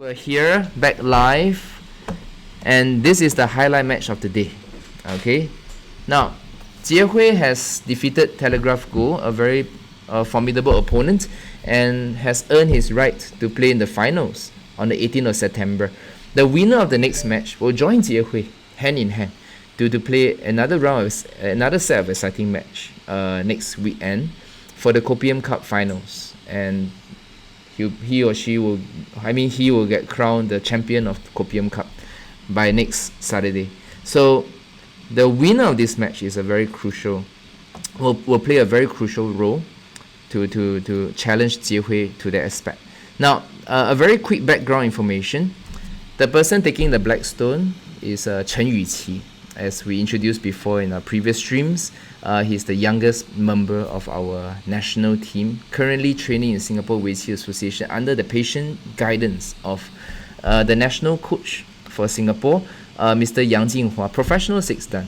We're here back live, and this is the highlight match of the day. Okay, now Xi Yue has defeated Telegraph Go, a very formidable opponent, and has earned his right to play in the finals on the 18th of September. The winner of the next match will join Xi Yue hand in hand to play another another set of exciting match next weekend for the Copium Cup finals, and he or she will, he will get crowned the champion of the Copium Cup by next Saturday. So the winner of this match is a very crucial, will play a very crucial role to challenge Xi Yue to that aspect. Now, a very quick background information. The person taking the black stone is Chen Yuqi, as we introduced before in our previous streams. He's the youngest member of our national team, currently training in Singapore Weiqi Association under the patient guidance of the national coach for Singapore, Mr. Yang Jinghua, professional six dan.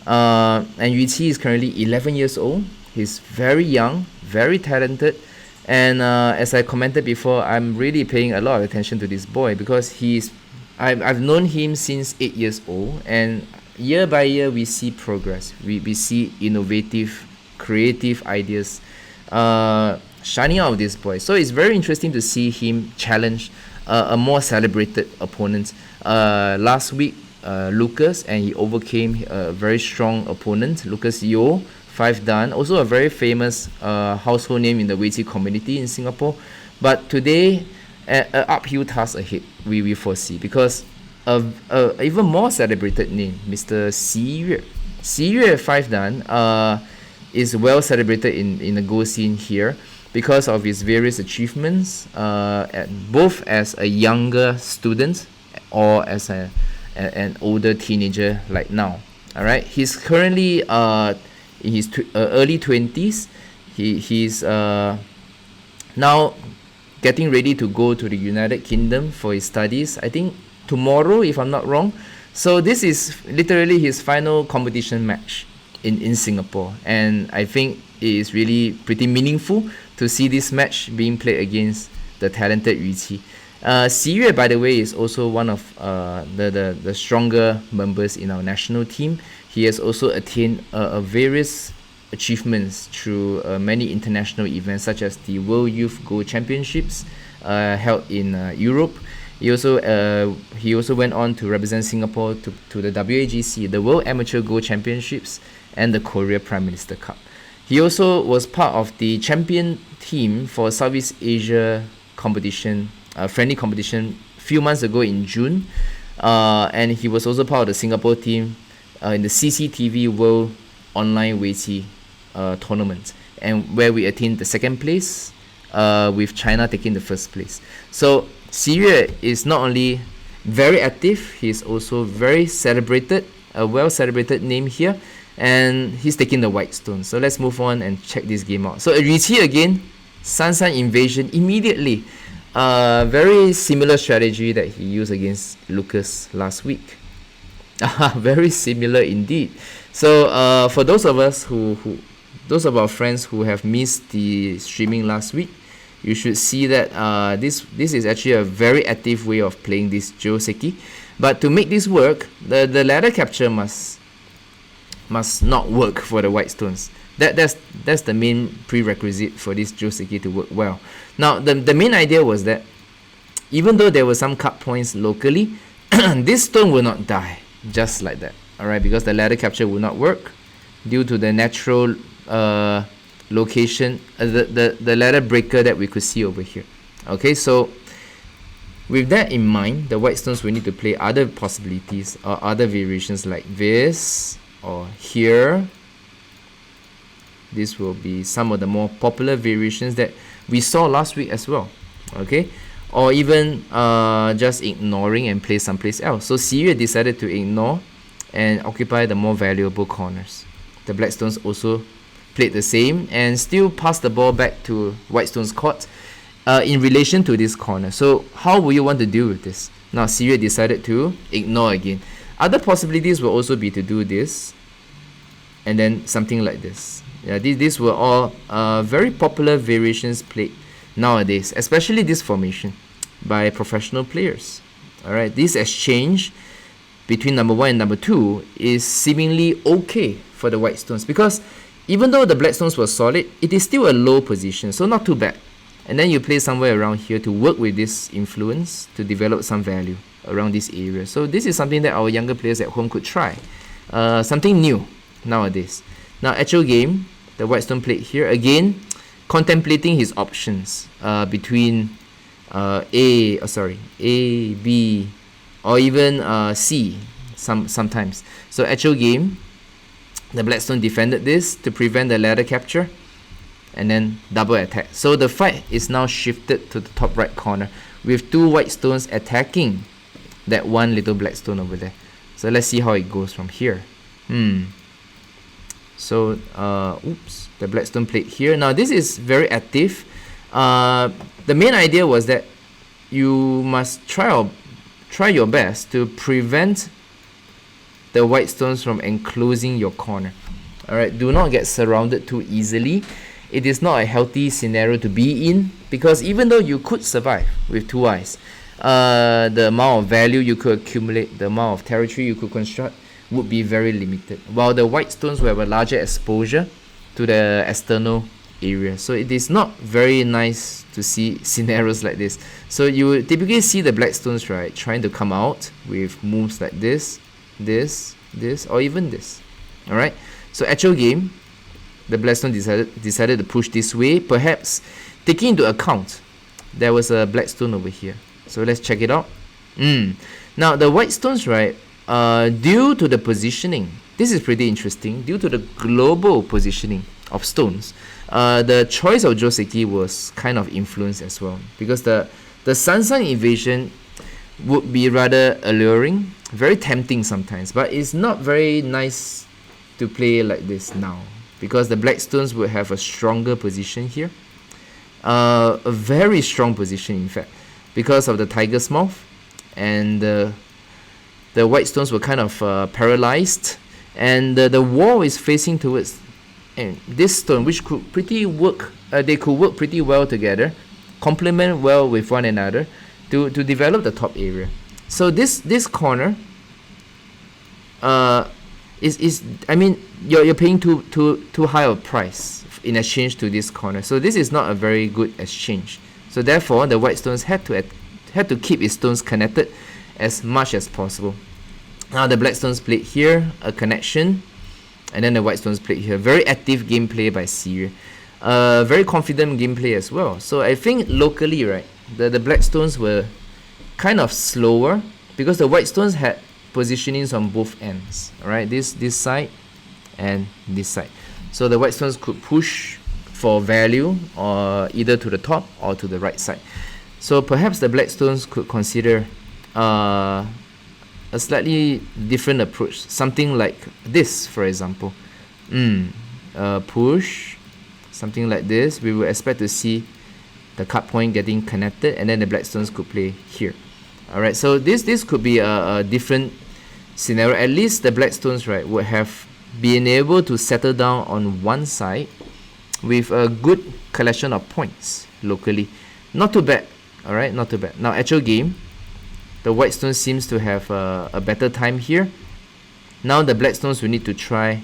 And Yuqi is currently 11 years old. He's very young, very talented, and as I commented before, I'm really paying a lot of attention to this boy because I've known him since 8 years old, and year by year we see progress. We see innovative, creative ideas shining out of this boy. So it's very interesting to see him challenge a more celebrated opponent. Last week, Lucas, and he overcame a very strong opponent, Lucas Yeo, 5 dan, also a very famous household name in the Weiqi community in Singapore. But today, an uphill task ahead we foresee, because of even more celebrated name, Mr. Xi Yue. Xi Yue 5 dan is well celebrated in the Go scene here because of his various achievements, both as a younger student or as an older teenager like now. Alright, he's currently in his early 20s. He's now getting ready to go to the United Kingdom for his studies, I think tomorrow, if I'm not wrong. So this is literally his final competition match in Singapore, and I think it is really pretty meaningful to see this match being played against the talented Yuqi. Xi Yue, by the way, is also one of the stronger members in our national team. He has also attained various achievements through many international events, such as the World Youth Go Championships held in Europe. He also went on to represent Singapore to the WAGC, the World Amateur Go Championships, and the Korea Prime Minister Cup. He also was part of the champion team for Southeast Asia competition, friendly competition, a few months ago in June, and he was also part of the Singapore team in the CCTV World Online Weiqi tournament, and where we attained the second place, with China taking the first place. So Xi Yue is not only very active, he's also very celebrated, a well celebrated name here, and he's taking the white stone. So let's move on and check this game out. So Yuqi again, San invasion immediately. Very similar strategy that he used against Lucas last week. Very similar indeed. So for those of us those of our friends who have missed the streaming last week, you should see that this is actually a very active way of playing this Joseki. But to make this work, the ladder capture must not work for the white stones. That's the main prerequisite for this Joseki to work well. Now the main idea was that even though there were some cut points locally, this stone will not die just like that. Alright, because the ladder capture will not work due to the natural location, the ladder breaker that we could see over here. Okay, so with that in mind, the white stones will need to play other possibilities or other variations like this or here. This will be some of the more popular variations that we saw last week as well. Okay, or even just ignoring and play someplace else. So Xi Yue decided to ignore and occupy the more valuable corners. The black stones also played the same and still passed the ball back to white stones court in relation to this corner. So how will you want to deal with this? Now Xi Yue decided to ignore again. Other possibilities will also be to do this and then something like this. Yeah, these were all very popular variations played nowadays, especially this formation. by professional players. Alright, this exchange between number 1 and number 2 is seemingly okay for the white stones, because even though the black stones were solid, it is still a low position, so not too bad. And then you play somewhere around here to work with this influence to develop some value around this area. So this is something that our younger players at home could try. Something new nowadays. Now actual game, the white stone played here, again contemplating his options between A, B, or even C sometimes. So actual game, the blackstone defended this to prevent the ladder capture and then double attack. So the fight is now shifted to the top right corner with 2 white stones attacking that one little black stone over there. So let's see how it goes from here. So the black stone played here. Now this is very active. The main idea was that you must try your best to prevent the white stones from enclosing your corner. Alright, do not get surrounded too easily. It is not a healthy scenario to be in, because even though you could survive with 2 eyes, the amount of value you could accumulate, the amount of territory you could construct would be very limited, while the white stones will have a larger exposure to the external area. So it is not very nice to see scenarios like this. So you would typically see the black stones, right, trying to come out with moves like this, or even this. Alright, so actual game, the black stone decided to push this way, perhaps taking into account there was a black stone over here. So let's check it out. Now the white stones, right, due to the positioning, this is pretty interesting, due to the global positioning of stones, the choice of Joseki was kind of influenced as well, because the Sansan invasion would be rather alluring, very tempting sometimes, but it's not very nice to play like this now, because the black stones would have a stronger position here, a very strong position in fact, because of the tiger's mouth, and the white stones were kind of paralyzed, and the wall is facing towards this stone, which could they could work pretty well together, complement well with one another to develop the top area. So this corner is I mean, you're paying too high a price in exchange to this corner. So this is not a very good exchange. So therefore the white stones had to keep its stones connected as much as possible. Now the black stones played here, a connection, and then the white stones played here. Very active gameplay by Xi Yue. Very confident gameplay as well. So I think locally, right, the black stones were kind of slower because the white stones had positionings on both ends. Alright, this side and this side. So the white stones could push for value or either to the top or to the right side. So perhaps the black stones could consider a slightly different approach, something like this, for example. Push, something like this. We would expect to see the cut point getting connected, and then the black stones could play here. Alright, so this could be a different scenario. At least the black stones, right, would have been able to settle down on one side with a good collection of points locally. Not too bad. Alright, not too bad. Now actual game, the white stone seems to have a better time here. Now the black stones will need to try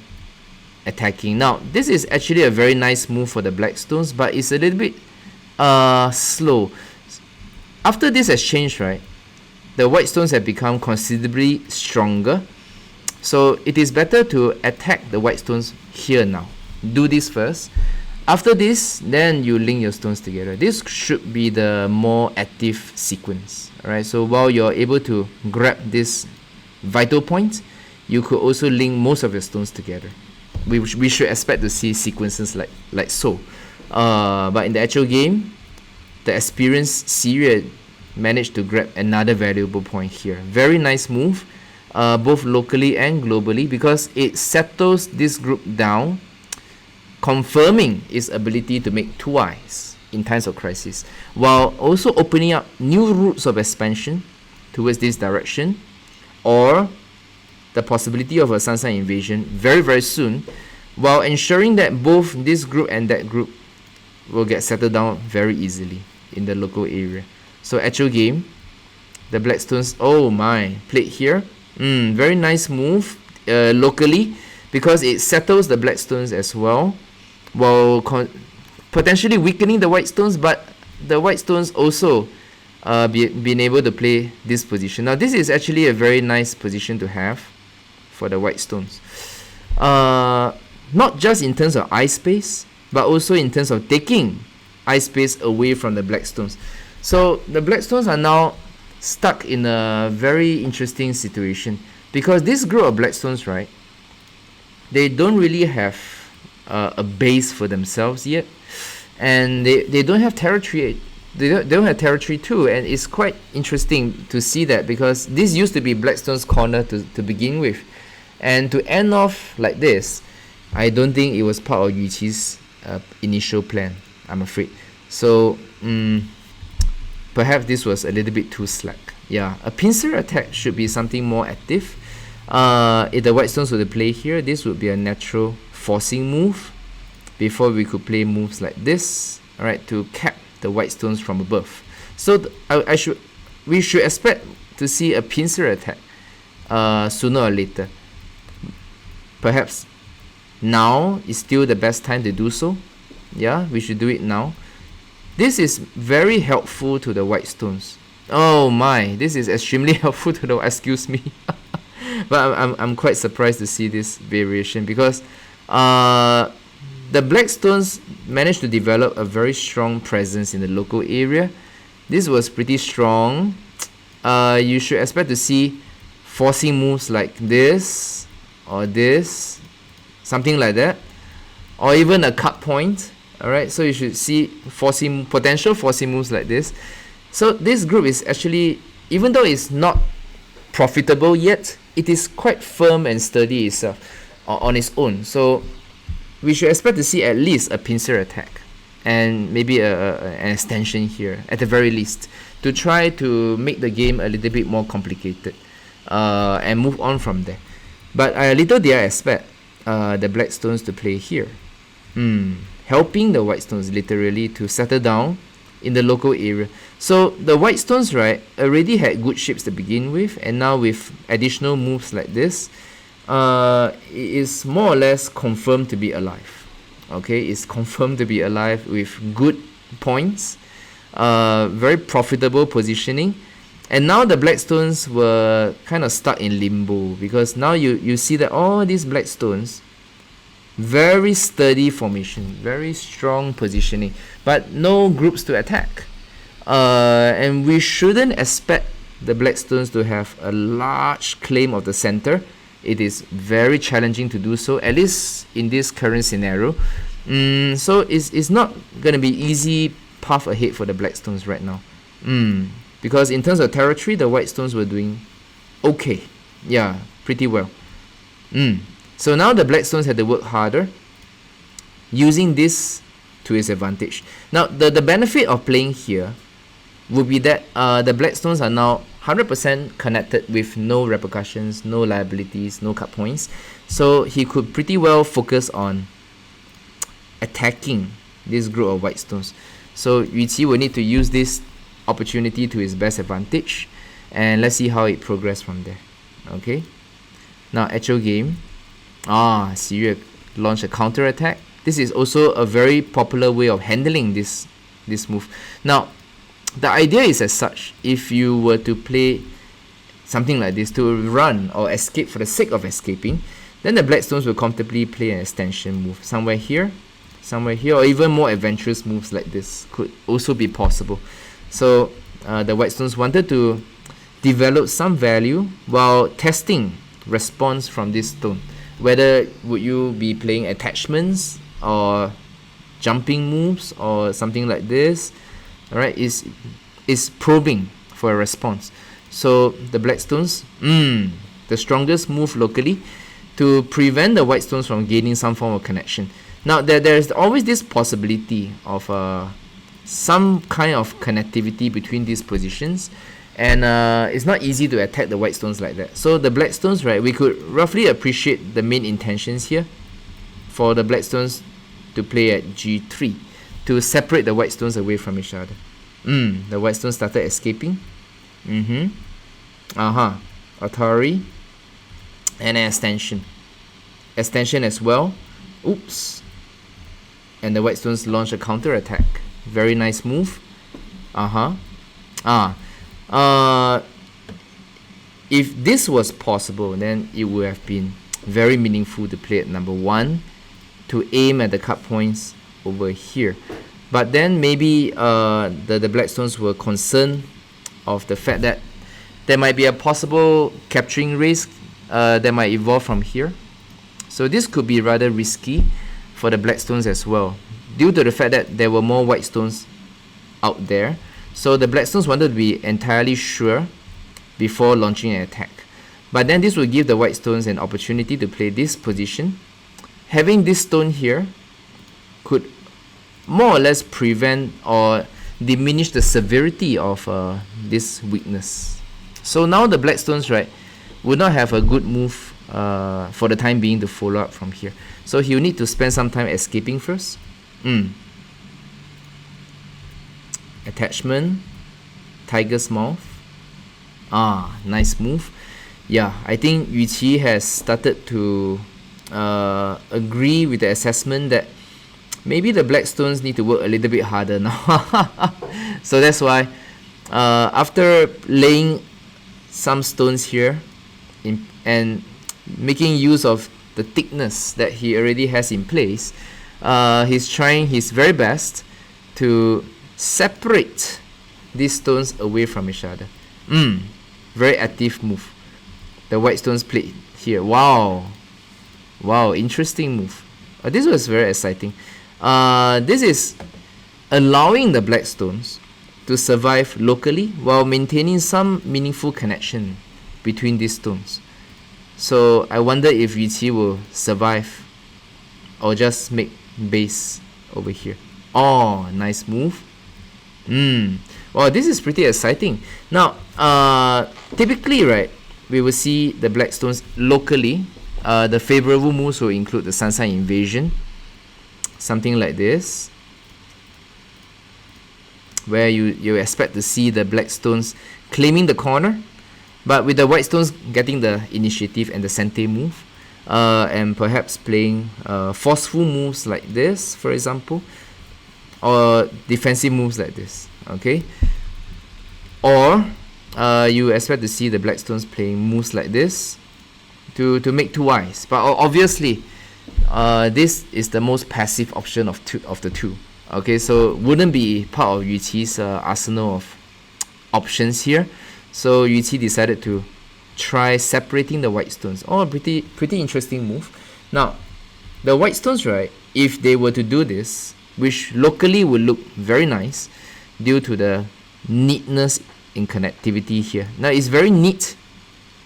attacking. Now this is actually a very nice move for the black stones, but it's a little bit slow. After this exchange, right, the white stones have become considerably stronger. So it is better to attack the white stones here now. Do this first. After this, then you link your stones together. This should be the more active sequence. Alright, so while you're able to grab this vital point, you could also link most of your stones together. We should expect to see sequences like so. But in the actual game, the experienced Xi Yue managed to grab another valuable point here. Very nice move, both locally and globally, because it settles this group down, confirming its ability to make two eyes in times of crisis, while also opening up new routes of expansion towards this direction, or the possibility of a Sansan invasion very, very soon, while ensuring that both this group and that group will get settled down very easily in the local area. So actual game, the black stones, oh my, played here. Very nice move locally, because it settles the black stones as well, while potentially weakening the white stones, but the white stones also being able to play this position. Now this is actually a very nice position to have for the white stones. Not just in terms of eye space, but also in terms of taking eye space away from the black stones. So the black stones are now stuck in a very interesting situation, because this group of black stones, right, they don't really have a base for themselves yet, and they don't have territory. They don't have territory too, and it's quite interesting to see that, because this used to be Blackstone's corner to begin with, and to end off like this, I don't think it was part of Yuqi's initial plan, I'm afraid. So perhaps this was a little bit too slack. Yeah, a pincer attack should be something more active. If the white stones were to play here, this would be a natural forcing move before we could play moves like this, alright, to cap the white stones from above. So we should expect to see a pincer attack sooner or later. Perhaps now is still the best time to do so. Yeah, we should do it now. This is very helpful to the white stones. Oh my, this is extremely helpful to the, excuse me. But I'm quite surprised to see this variation, because the black stones managed to develop a very strong presence in the local area. This was pretty strong. You should expect to see forcing moves like this, or this, something like that, or even a cut point. Alright, so you should see potential forcing moves like this. So this group is actually, even though it's not profitable yet, it is quite firm and sturdy itself on its own. So we should expect to see at least a pincer attack, and maybe an extension here at the very least, to try to make the game a little bit more complicated, and move on from there. But little did I expect the black stones to play here, helping the white stones literally to settle down in the local area. So the white stones, right, already had good shapes to begin with, and now with additional moves like this, it is more or less confirmed to be alive. Okay, it's confirmed to be alive with good points, very profitable positioning. And now the black stones were kind of stuck in limbo, because now you see that all these black stones, very sturdy formation, very strong positioning, but no groups to attack. And we shouldn't expect the black stones to have a large claim of the center. It is very challenging to do so, at least in this current scenario. So it's not going to be easy path ahead for the black stones right now. Because in terms of territory, the white stones were doing okay. Yeah, pretty well. So now the black stones had to work harder, using this to its advantage. Now the benefit of playing here would be that the black stones are now 100% connected with no repercussions, no liabilities, no cut points. So he could pretty well focus on attacking this group of white stones. So Yuqi will need to use this opportunity to his best advantage, and let's see how it progresses from there. Okay, now actual game. Xi Yue launched a counter attack. This is also a very popular way of handling this move. Now the idea is as such: if you were to play something like this to run or escape for the sake of escaping, then the black stones will comfortably play an extension move somewhere here, or even more adventurous moves like this could also be possible. So the white stones wanted to develop some value while testing response from this stone. Whether would you be playing attachments or jumping moves or something like this, alright, is probing for a response. So the black stones, the strongest move locally to prevent the white stones from gaining some form of connection. Now there's always this possibility of some kind of connectivity between these positions, and it's not easy to attack the white stones like that. So the black stones, right, we could roughly appreciate the main intentions here for the black stones to play at G3 to separate the white stones away from each other. The white stone started escaping. Atari. And an extension. Extension as well. Oops. And the white stones launch a counter attack. Very nice move. If this was possible, then it would have been very meaningful to play at number 1 to aim at the cut points over here. But then maybe the black stones were concerned of the fact that there might be a possible capturing risk that might evolve from here. So this could be rather risky for the black stones as well, due to the fact that there were more white stones out there. So the black stones wanted to be entirely sure before launching an attack. But then this will give the white stones an opportunity to play this position. Having this stone here could more or less prevent or diminish the severity of this weakness. So now the black stones, right, would not have a good move for the time being to follow up from here. So he'll need to spend some time escaping first. Attachment, tiger's mouth. Nice move. Yeah, I think Yuqi has started to agree with the assessment that maybe the black stones need to work a little bit harder now. So that's why after laying some stones here and making use of the thickness that he already has in place, he's trying his very best to separate these stones away from each other. Very active move. The white stones played here. Wow, interesting move. This was very exciting. This is allowing the black stones to survive locally while maintaining some meaningful connection between these stones. So I wonder if Yuqi will survive or just make base over here. Nice move. Wow, this is pretty exciting. Now, typically, right, we will see the black stones locally. The favorable moves will include the Sun invasion, something like this, where you expect to see the black stones claiming the corner, but with the white stones getting the initiative and the sente move, and perhaps playing forceful moves like this, for example, or defensive moves like this. Okay, or you expect to see the black stones playing moves like this to make two eyes, but obviously this is the most passive option of the two. Okay, so wouldn't be part of Yuqi's arsenal of options here. So Yuqi decided to try separating the white stones. Pretty interesting move. Now the white stones, right, if they were to do this, which locally would look very nice due to the neatness in connectivity here. Now it's very neat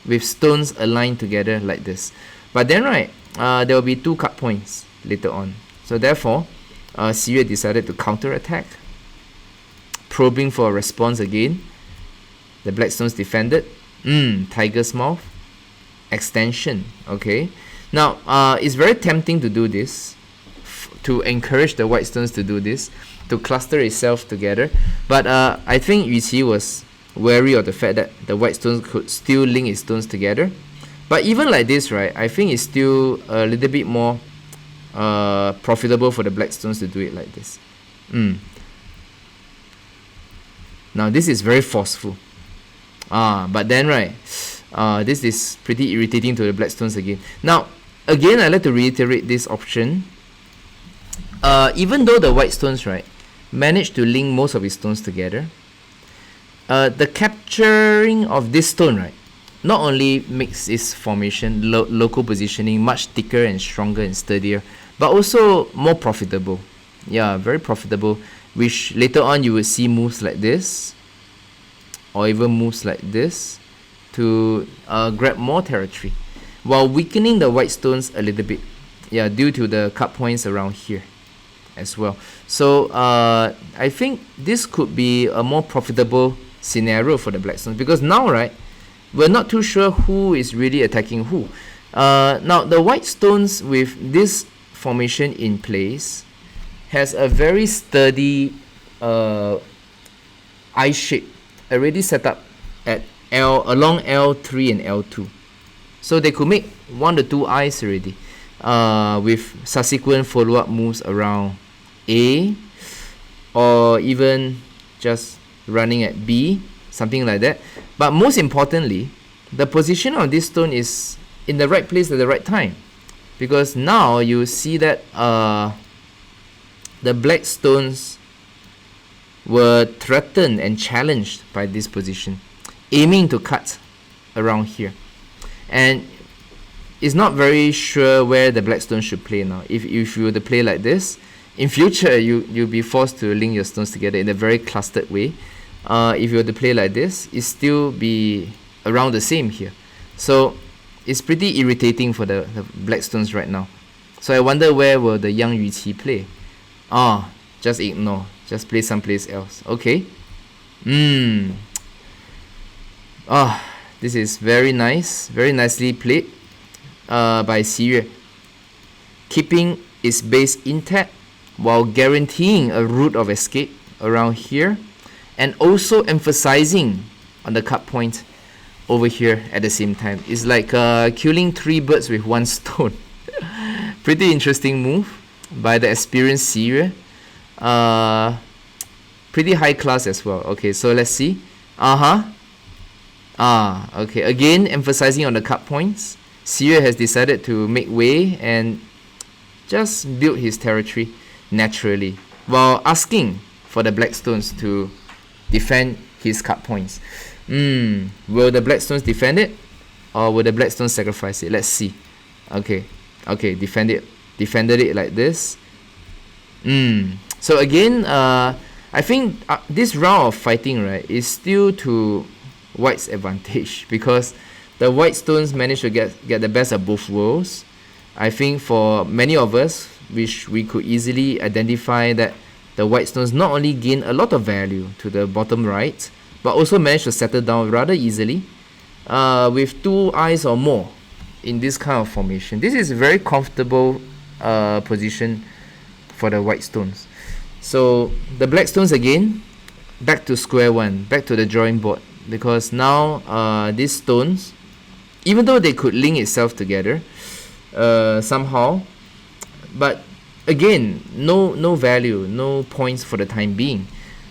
with stones aligned together like this, but then, right, there will be 2 cut points later on. So therefore, Xi Yue decided to counter attack, probing for a response again. The black stones defended. Tiger's mouth, extension. Okay, now it's very tempting to do this, to encourage the white stones to do this, to cluster itself together, but I think Yuqi was wary of the fact that the white stones could still link its stones together. But even like this, right, I think it's still a little bit more profitable for the black stones to do it like this. Now this is very forceful. But then, right, this is pretty irritating to the black stones again. Now, again, I'd like to reiterate this option. Even though the white stones, right, managed to link most of its stones together, the capturing of this stone, right, not only makes its formation, local positioning much thicker and stronger and sturdier, but also more profitable. Yeah, very profitable, which later on you will see moves like this, or even moves like this, to grab more territory, while weakening the white stones a little bit, yeah, due to the cut points around here as well. So I think this could be a more profitable scenario for the black stones, because now, right, we're not too sure who is really attacking who. Now the white stones with this formation in place has a very sturdy I shape already set up at along L3 and L2. So they could make 1 to 2 eyes already, with subsequent follow-up moves around A, or even just running at B, something like that. But most importantly, the position of this stone is in the right place at the right time, because now you see that the black stones were threatened and challenged by this position, aiming to cut around here. And it's not very sure where the black stone should play now. If you were to play like this, in future you'll be forced to link your stones together in a very clustered way. If you were to play like this, it still be around the same here. So it's pretty irritating for the black stones right now. So I wonder where will the young Yuqi play. Just ignore. Just play someplace else. Okay. This is very nice. Very nicely played by Xi Yue. Keeping its base intact while guaranteeing a route of escape around here, and also emphasizing on the cut point over here at the same time. It's like killing 3 birds with 1 stone. Pretty interesting move by the experienced Xi Yue. Pretty high class as well. Okay, so let's see. Okay, again emphasizing on the cut points. Xi Yue has decided to make way and just build his territory naturally, while asking for the black stones to defend his cut points. Will the black stones defend it, or will the black stones sacrifice it? Let's see. Okay, defended it like this. So again, I think this round of fighting, right, is still to white's advantage, because the white stones managed to get the best of both worlds. I think for many of us, we could easily identify that the white stones not only gain a lot of value to the bottom right, but also managed to settle down rather easily with 2 eyes or more in this kind of formation. This is a very comfortable position for the white stones. So the black stones again, back to square one, back to the drawing board, because now these stones, even though they could link itself together somehow, but again, no value, no points for the time being.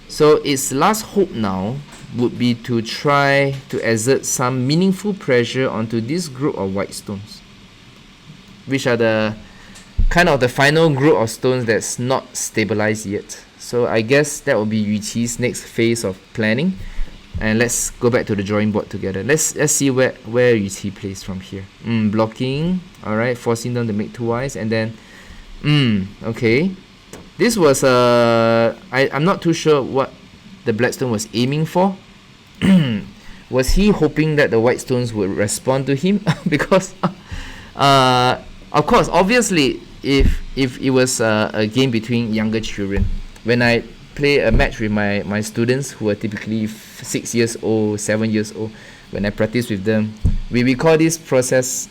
So its last hope now would be to try to exert some meaningful pressure onto this group of white stones, which are the kind of the final group of stones that's not stabilized yet. So I guess that will be Yuqi's next phase of planning. And let's go back to the drawing board together. Let's see where Yuqi plays from here. Blocking, alright, forcing them to make 2 eyes, and then okay. This was I'm not too sure what the black stone was aiming for. Was he hoping that the white stones would respond to him? Because of course, obviously, if it was a game between younger children, when I play a match with my students who are typically 6 years old, 7 years old, when I practice with them, we call this process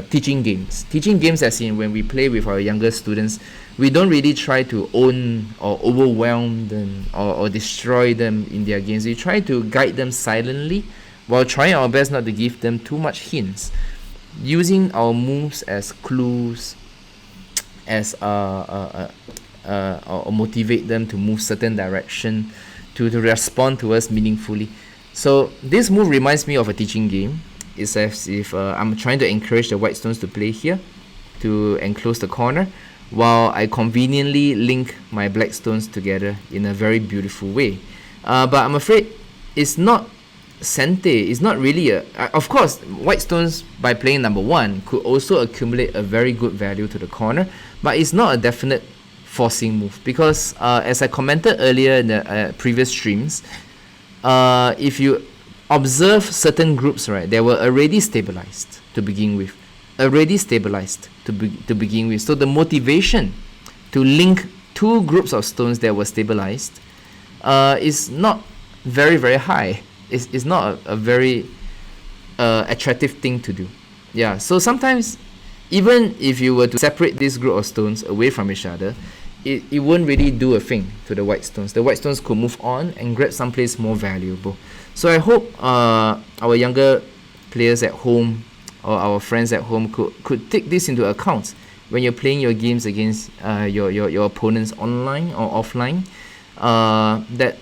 teaching games. Teaching games as in when we play with our younger students, we don't really try to own or overwhelm them or destroy them in their games. We try to guide them silently while trying our best not to give them too much hints, using our moves as clues, as or motivate them to move certain direction, to respond to us meaningfully. So this move reminds me of a teaching game. It's as if I'm trying to encourage the white stones to play here, to enclose the corner, while I conveniently link my black stones together in a very beautiful way. But I'm afraid it's not Sente. It's not really of course, white stones by playing number 1 could also accumulate a very good value to the corner, but it's not a definite forcing move, because as I commented earlier in the previous streams, if you observe certain groups, right, they were already stabilized to begin with. So the motivation to link 2 groups of stones that were stabilized is not very, very high. It's not a very attractive thing to do. Yeah, so sometimes even if you were to separate this group of stones away from each other, it won't really do a thing to the white stones. The white stones could move on and grab someplace more valuable. So I hope our younger players at home or our friends at home could take this into account when you're playing your games against your opponents online or offline, that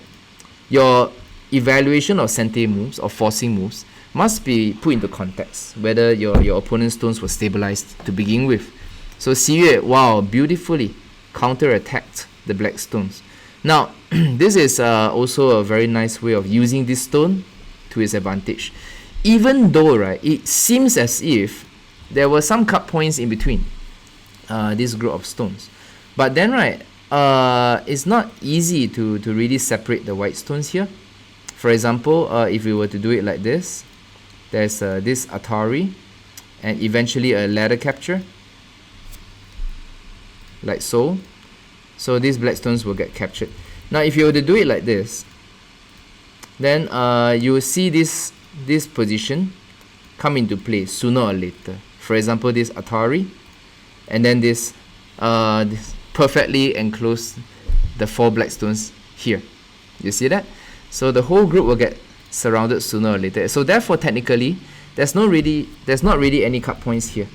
your evaluation of sente moves or forcing moves must be put into context, whether your opponent's stones were stabilized to begin with. So Xi Yue, wow, beautifully counter-attacked the black stones. Now, this is also a very nice way of using this stone to its advantage. Even though, right, it seems as if there were some cut points in between this group of stones. But then, right, it's not easy to really separate the white stones here. For example, if we were to do it like this, there's this Atari and eventually a ladder capture, like so. So these black stones will get captured. Now, if you were to do it like this, then you will see this position come into play sooner or later. For example, this Atari, and then this perfectly enclosed the 4 black stones here. You see that? So the whole group will get surrounded sooner or later. So therefore, technically, there's not really any cut points here.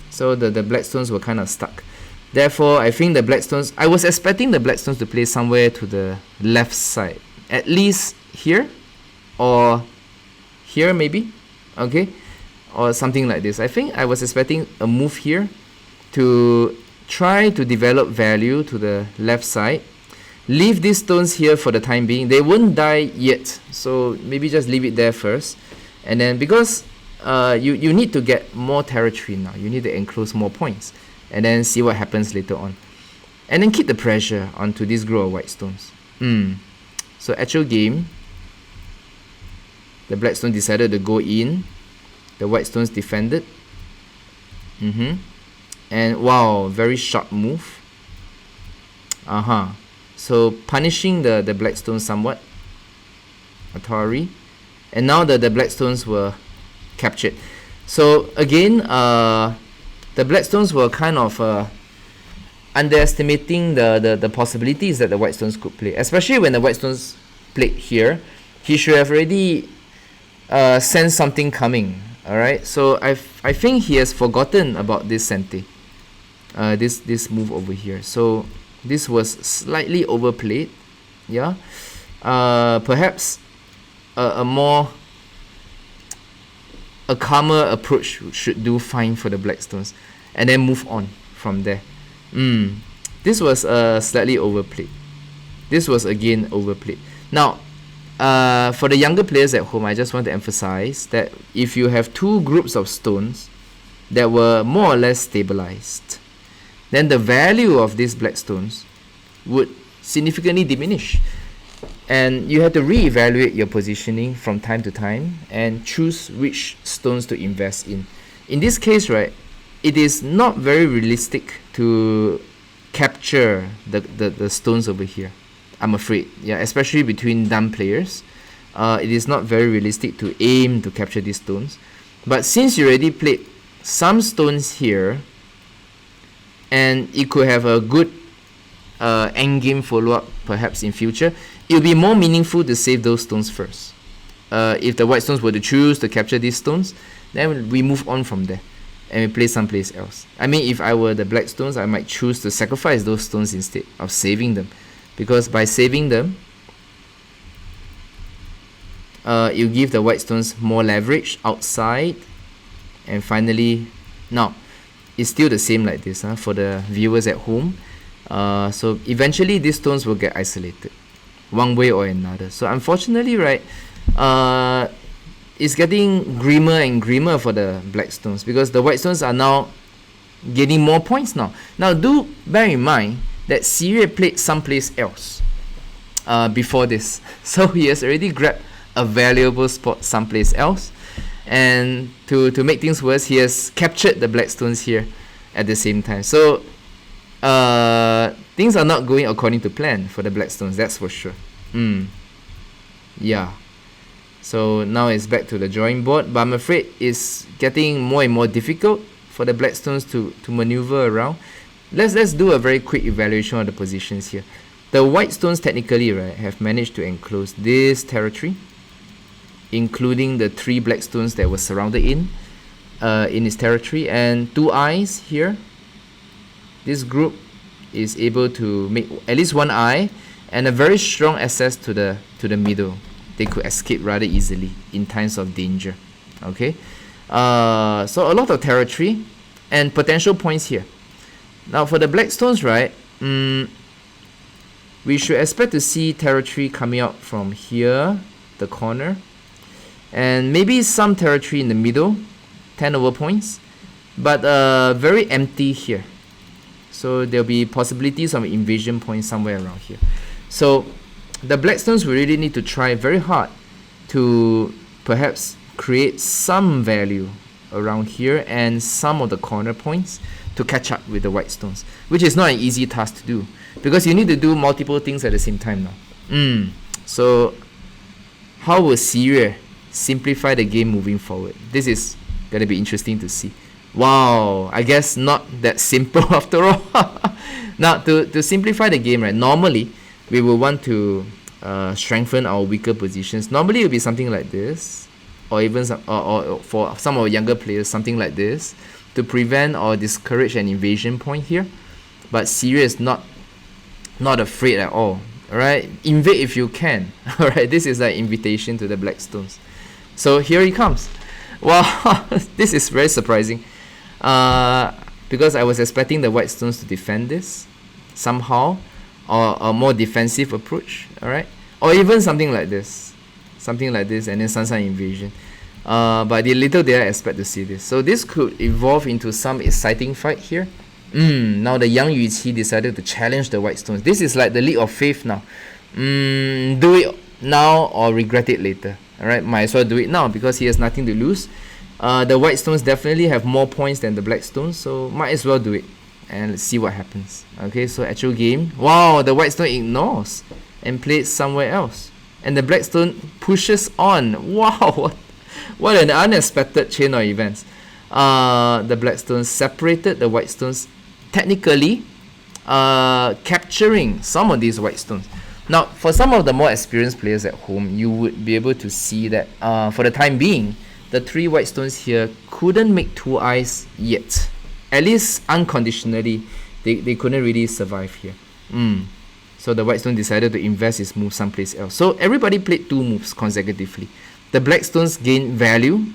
So the black stones were kind of stuck. Therefore, I think the black stones, I was expecting the black stones to play somewhere to the left side, at least here or here maybe, okay, or something like this. I think I was expecting a move here to try to develop value to the left side. Leave these stones here for the time being. They won't die yet, so maybe just leave it there first. And then because you need to get more territory now, you need to enclose more points, and then see what happens later on. And then keep the pressure onto this group of white stones. So actual game, the black stone decided to go in. The white stones defended. And wow, very sharp move. So punishing the black stones somewhat. Atari. And now the black stones were captured. So again, the black stones were kind of underestimating the possibilities that the white stones could play. Especially when the white stones played here. He should have already sensed something coming. Alright, so I think he has forgotten about this sente. This move over here. So this was slightly overplayed. Yeah. Perhaps a calmer approach should do fine for the black stones, and then move on from there. This was slightly overplayed. This was again overplayed. Now, for the younger players at home, I just want to emphasize that if you have 2 groups of stones that were more or less stabilized, then the value of these black stones would significantly diminish. And you have to reevaluate your positioning from time to time and choose which stones to invest in. In this case, right, it is not very realistic to capture the stones over here, I'm afraid. Yeah, especially between dumb players. It is not very realistic to aim to capture these stones. But since you already played some stones here, and it could have a good endgame follow-up perhaps in future, it will be more meaningful to save those stones first. If the white stones were to choose to capture these stones, then we move on from there and we play someplace else. I mean, if I were the black stones, I might choose to sacrifice those stones instead of saving them, because by saving them, you give the white stones more leverage outside. And finally, now it's still the same like this for the viewers at home. So eventually these stones will get isolated one way or another. So unfortunately, right, it's getting grimmer and grimmer for the black stones, because the white stones are now gaining more points now. Now do bear in mind that Xi Yue played someplace else before this. So he has already grabbed a valuable spot someplace else. And to make things worse, he has captured the black stones here at the same time. So things are not going according to plan for the black stones, that's for sure. Yeah. So now it's back to the drawing board, but I'm afraid it's getting more and more difficult for the black stones to maneuver around. let's do a very quick evaluation of the positions here. The white stones technically, right, have managed to enclose this territory, including the 3 black stones that were surrounded in its territory, and 2 eyes here. This group is able to make at least 1 eye and a very strong access to the middle. They could escape rather easily in times of danger. Okay, so a lot of territory and potential points here. Now for the black stones, right, we should expect to see territory coming out from here, the corner, and maybe some territory in the middle, 10 over points, but very empty here. So there'll be possibilities of invasion points somewhere around here. So the black stones will really need to try very hard to perhaps create some value around here and some of the corner points to catch up with the white stones, which is not an easy task to do because you need to do multiple things at the same time now. So how will Xi Yue simplify the game moving forward? This is going to be interesting to see. Wow, I guess not that simple after all. Now to simplify the game, right, normally we will want to strengthen our weaker positions. Normally it will be something like this, or even or for some of our younger players, something like this, to prevent or discourage an invasion point here. But Xi Yue is not afraid at all. Alright, invade if you can. Alright, this is an invitation to the black stones. So here he comes. Wow, this is very surprising. Because I was expecting the white stones to defend this somehow, or a more defensive approach. Alright, or even something like this, and then some invasion. But little did I expect to see this. So this could evolve into some exciting fight here. Now the young Yuqi decided to challenge the white stones. This is like the leap of faith now. Do it now or regret it later. Alright, might as well do it now because he has nothing to lose. The white stones definitely have more points than the black stones, so might as well do it. And let's see what happens. Okay, so actual game. Wow, the white stone ignores and plays somewhere else. And the black stone pushes on. Wow, what an unexpected chain of events. The black stones separated the white stones, technically capturing some of these white stones. Now, for some of the more experienced players at home, you would be able to see that for the time being, the 3 white stones here couldn't make 2 eyes yet. At least unconditionally, they couldn't really survive here. So the white stone decided to invest his move someplace else. So everybody played 2 moves consecutively. The black stones gained value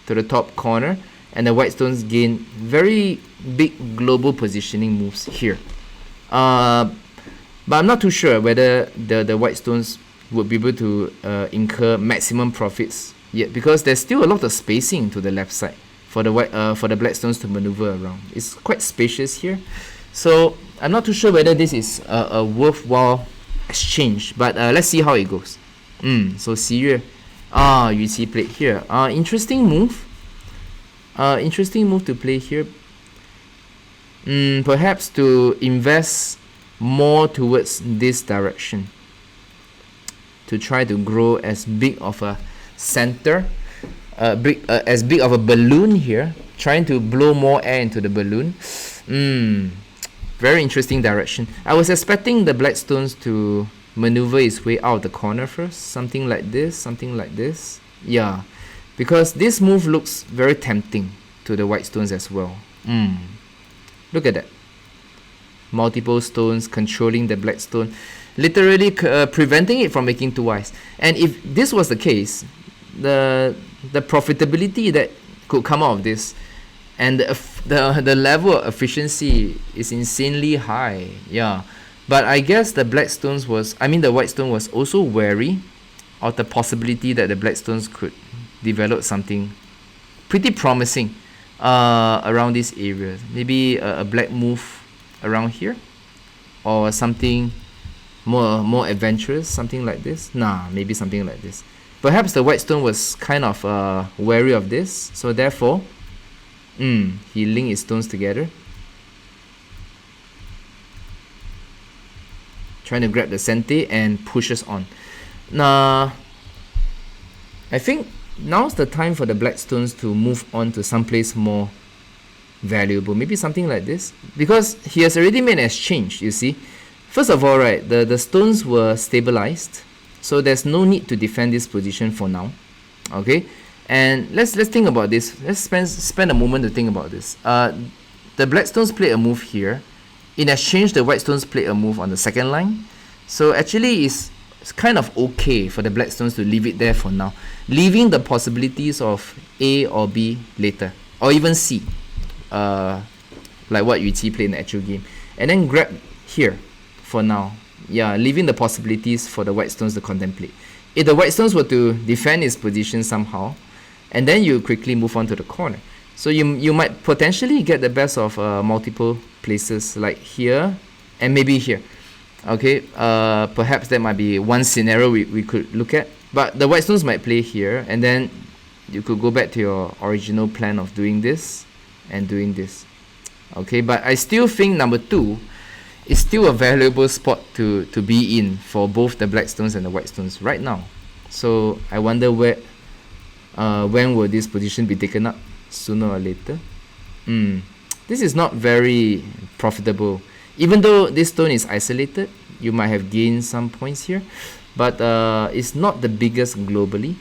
to the top corner, and the white stones gain very big global positioning moves here. But I'm not too sure whether the white stones would be able to incur maximum profits yet, because there's still a lot of spacing to the left side for the black stones to maneuver around. It's quite spacious here, so I'm not too sure whether this is a worthwhile exchange. But let's see how it goes. So Xi Yue, Yuqi played here. Interesting move. Interesting move to play here. Perhaps to invest more towards this direction, to try to grow as big of a center, as big of a balloon here, trying to blow more air into the balloon. Very interesting direction. I was expecting the black stones to maneuver his way out of the corner first, something like this. Yeah, because this move looks very tempting to the white stones as well. Look at that. Multiple stones controlling the black stone, literally preventing it from making 2 eyes. And if this was the case, the profitability that could come out of this, and the level of efficiency is insanely high. Yeah, but I guess the white stone was also wary of the possibility that the black stones could develop something pretty promising around this area. Maybe a black move around here, or something more adventurous, something like this. Maybe something like this. Perhaps the white stone was kind of wary of this, so therefore he linked his stones together, trying to grab the sente and pushes on. Now I think now's the time for the black stones to move on to someplace more valuable. Maybe something like this, because he has already made an exchange, you see. First of all, right, the stones were stabilized, so there's no need to defend this position for now. Okay, and let's think about this. Let's spend a moment to think about this. The black stones played a move here. In exchange, the white stones played a move on the second line. So actually, it's kind of okay for the black stones to leave it there for now, leaving the possibilities of A or B later, or even C, like what Yuqi played in the actual game, and then grab here for now. Yeah, leaving the possibilities for the white stones to contemplate. If the white stones were to defend its position somehow, and then you quickly move on to the corner, so you might potentially get the best of multiple places, like here and maybe here. Okay, perhaps that might be one scenario we could look at. But the white stones might play here, and then you could go back to your original plan of doing this and doing this. Okay, but I still think number 2 is still a valuable spot to be in for both the black stones and the white stones right now. So I wonder when will this position be taken up, sooner or later. This is not very profitable. Even though this stone is isolated, you might have gained some points here, but it's not the biggest globally.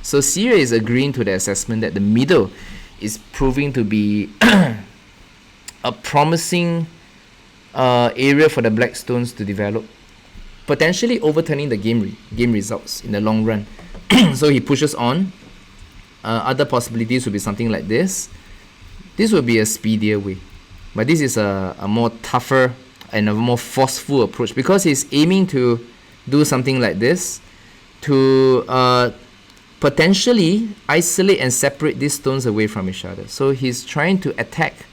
So Xi Yue is agreeing to the assessment that the middle is proving to be a promising area for the black stones to develop, potentially overturning the game results in the long run. So he pushes on. Other possibilities would be something like this. This would be a speedier way. But this is a more tougher and a more forceful approach, because he's aiming to do something like this to potentially isolate and separate these stones away from each other. So he's trying to attack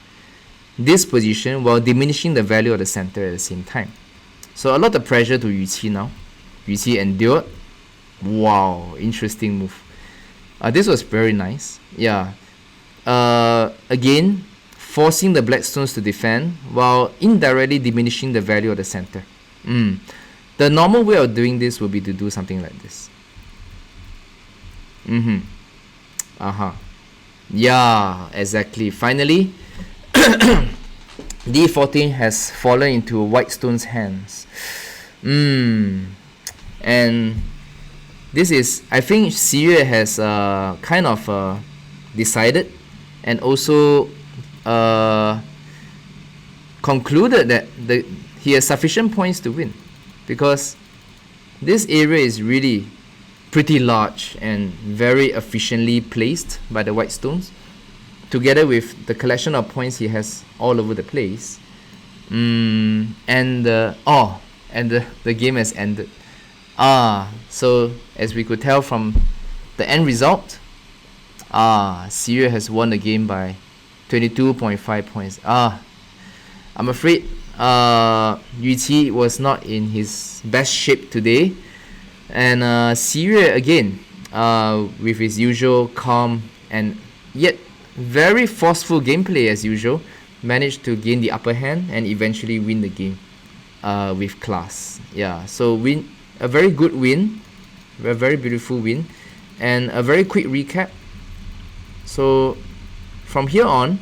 this position while diminishing the value of the center at the same time. So a lot of pressure to Yuqi now. Yuqi endured. Wow, interesting move. This was very nice. Yeah. Again, forcing the black stones to defend while indirectly diminishing the value of the center. The normal way of doing this would be to do something like this. Yeah, exactly. Finally, D14 has fallen into white stone's hands. And this is, I think Xi Yue has kind of decided and also concluded that he has sufficient points to win, because this area is really pretty large and very efficiently placed by the white stones, together with the collection of points he has all over the place. And the game has ended. So as we could tell from the end result, Xi Yue has won the game by 22.5 points. I'm afraid Yuqi was not in his best shape today, and Xi Yue again, with his usual calm and yet very forceful gameplay as usual, managed to gain the upper hand and eventually win the game with class. Yeah, so a very good win, a very beautiful win, and a very quick recap. So from here on,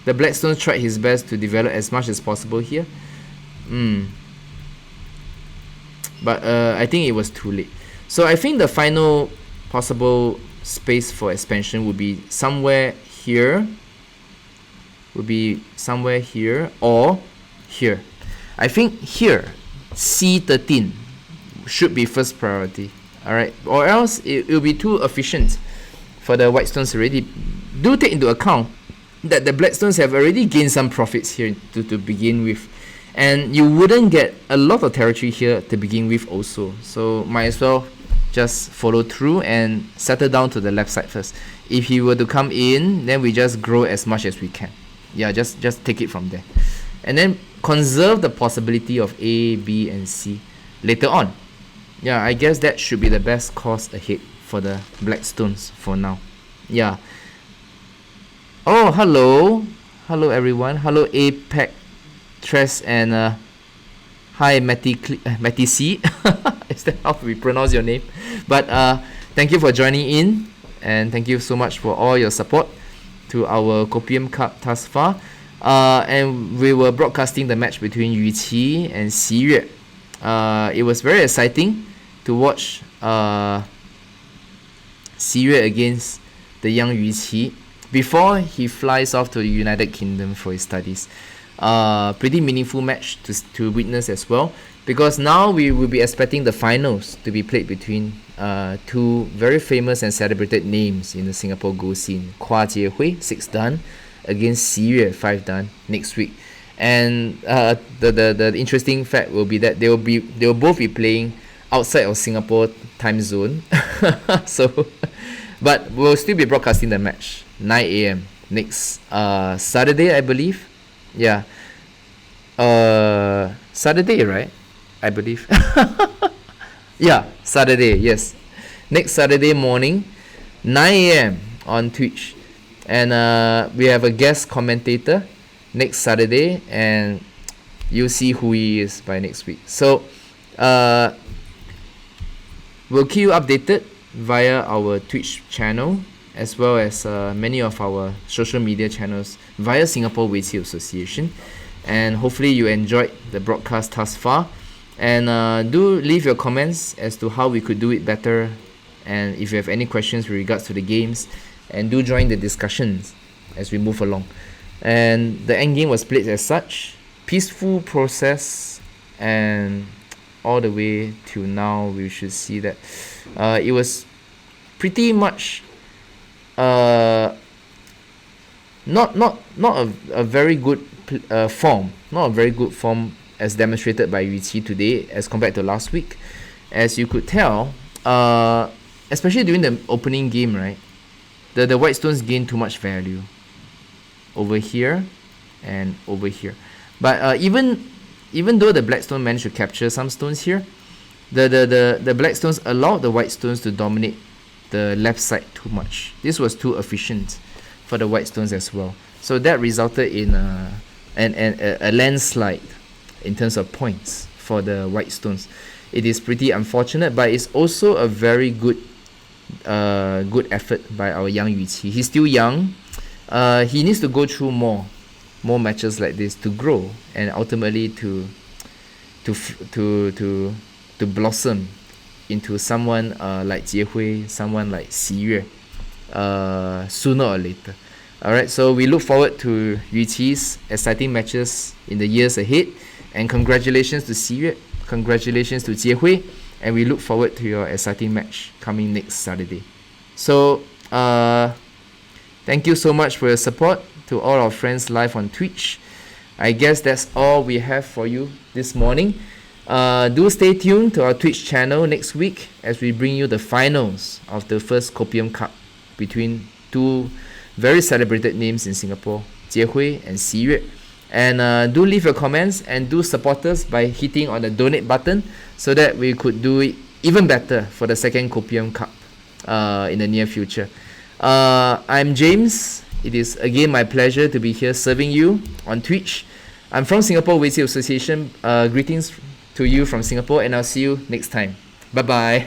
the black stones tried his best to develop as much as possible here. But I think it was too late. So I think the final possible space for expansion would be somewhere here. Or here. I think here, C13 should be first priority. Alright, or else it will be too efficient for the white stones already. Do take into account that the black stones have already gained some profits here to begin with, and you wouldn't get a lot of territory here to begin with also, so might as well just follow through and settle down to the left side first. If he were to come in, then we just grow as much as we can. Yeah, just take it from there, and then conserve the possibility of A, B and C later on. Yeah, I guess that should be the best course ahead for the black stones for now. Yeah. Oh, hello everyone. Hello APEC, Tres, and hi Matty C. Is that how we pronounce your name? But thank you for joining in, and thank you so much for all your support. to our Copium Cup thus far. And we were broadcasting the match between Yuqi and Xi Yue. It was very exciting to watch Xi Yue against the young Yuqi before he flies off to the United Kingdom for his studies. Pretty meaningful match to witness as well, because now we will be expecting the finals to be played between two very famous and celebrated names in the Singapore Go scene. Kwa Jiehui, 6 dan, against Xi Yue, 5 dan, next week. And the interesting fact will be that they will both be playing outside of Singapore time zone. So, but we'll still be broadcasting the match 9 a.m. next Saturday, I believe. Yeah. Saturday, right? I believe. Yeah, Saturday, yes. Next Saturday morning, 9 a.m. on Twitch. And we have a guest commentator next Saturday, and you'll see who he is by next week. So, we'll keep you updated via our Twitch channel, as well as many of our social media channels via Singapore Weiqi Association. And hopefully you enjoyed the broadcast thus far. And do leave your comments as to how we could do it better, and if you have any questions with regards to the games, and do join the discussions as we move along. And the endgame was played as such, peaceful process, and all the way till now we should see that it was pretty much not a very good form, not a very good form as demonstrated by Yuqi today as compared to last week. As you could tell, especially during the opening game, right, the white stones gained too much value over here and over here. But even though the black stone managed to capture some stones here, the black stones allowed the white stones to dominate the left side too much. This was too efficient for the white stones as well. So that resulted in a landslide in terms of points for the white stones. It is pretty unfortunate, but it's also a very good effort by our young Yuqi. He's still young. He needs to go through more matches like this to grow, and ultimately to blossom into someone like Jiehui, someone like Xi Yue, sooner or later. Alright, so we look forward to Yuqi's exciting matches in the years ahead, and congratulations to Xi Yue, congratulations to Jiehui, and we look forward to your exciting match coming next Saturday. So thank you so much for your support to all our friends live on Twitch. I guess that's all we have for you this morning. Do stay tuned to our Twitch channel next week as we bring you the finals of the first Copium Cup between two very celebrated names in Singapore, Jiehui and Xi Yue. And do leave your comments, and do support us by hitting on the donate button so that we could do it even better for the second Copium Cup in the near future. I'm James. It is again my pleasure to be here serving you on Twitch. I'm from Singapore Weiqi Association. Greetings to you from Singapore, and I'll see you next time. Bye bye.